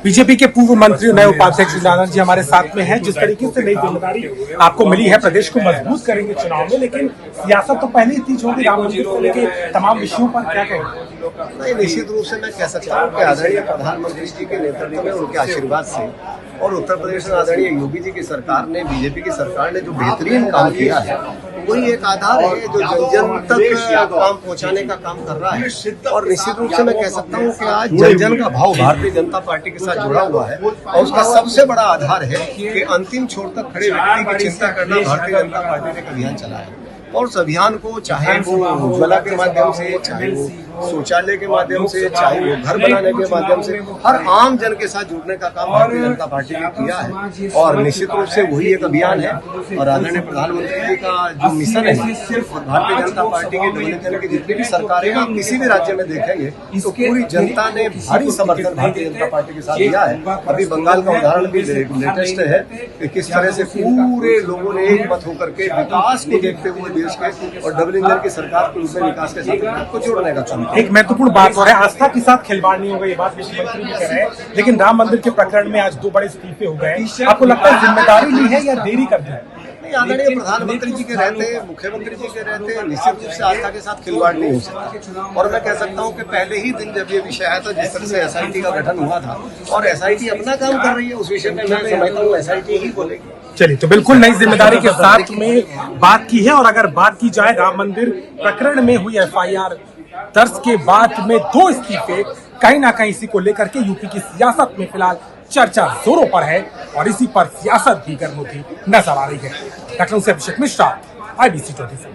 BJP के पूर्व मंत्री नए उपाध्यक्ष नारायण जी हमारे साथ में हैं। जिस तरीके से नई जिम्मेदारी आपको मिली है, प्रदेश को मजबूत करेंगे चुनाव में, लेकिन सियासत तो पहले ही तेज होगी। राम मंदिर को लेकर तमाम विषयों पर क्या कहेंगे? नहीं, निश्चित रूप से मैं कह सकता हूँ कि आदरणीय प्रधानमंत्री जी के नेतृत्व में, उनके आशीर्वाद से और उत्तर प्रदेश में आदरणीय योगी जी की सरकार ने, बीजेपी की सरकार ने जो बेहतरीन काम किया है, वही एक आधार है जो जन जन तक काम पहुंचाने का काम कर रहा है। और निश्चित रूप से मैं कह सकता हूं कि आज जन जन का भाव भारतीय जनता पार्टी के साथ जुड़ा हुआ है, और उसका सबसे बड़ा आधार है कि अंतिम छोर तक खड़े व्यक्ति की चिंता करना भारतीय जनता पार्टी ने एक अभियान चलाया है। और उस अभियान को चाहे वो उज्ज्वला के माध्यम से, चाहे वो शौचालय के माध्यम से, चाहे वो घर बनाने के माध्यम से, हर आम जन के साथ जुड़ने का काम भारतीय जनता पार्टी ने किया है। और निश्चित रूप से वही एक अभियान है। और आदरणीय प्रधानमंत्री जी का जो मिशन है, भारतीय जनता पार्टी के डोमिनेशन की जितनी भी सरकारें आप किसी भी राज्य में देखेंगे तो पूरी जनता ने भारी समर्थन भारतीय जनता पार्टी के साथ दिया है। अभी बंगाल का उदाहरण भी लेटेस्ट है कि किस तरह से पूरे लोगों ने एक मत होकर के विकास को देखते हुए देश के और डबल इंजन की सरकार को उसमें विकास के साथ को जोड़ने का काम। एक महत्वपूर्ण बात हो रहा है, आस्था के साथ खिलवाड़ नहीं होगा, ये बात मुख्यमंत्री भी कह रहे हैं। लेकिन राम मंदिर के प्रकरण में आज 2 बड़े इस्तीफे हो गए। आपको लगता है जिम्मेदारी ली है या देरी कर दी है? आदरणीय प्रधानमंत्री जी के रहते, मुख्यमंत्री जी के रहते निश्चित रूप से आस्था के साथ खिलवाड़ नहीं हो सकता। और मैं कह सकता हूं कि पहले ही दिन जब ये विषय आया था, जिस तरह से एसआईटी का गठन हुआ था, और एसआईटी अपना काम कर रही है, उस विषय में मैं समझता हूँ एसआईटी ही बोलेगी। चलिए, तो बिल्कुल नई जिम्मेदारी के साथ में बात की है। और अगर बात की जाए राम मंदिर प्रकरण में हुई एफआईआर दर्ज के बाद में 2 इस्तीफे, कहीं ना कहीं इसी को लेकर के यूपी की सियासत में फिलहाल चर्चा जोरों पर है और इसी पर सियासत भी गर्म होती नजर आ रही है। लखनऊ से अभिषेक मिश्रा, IBC 24।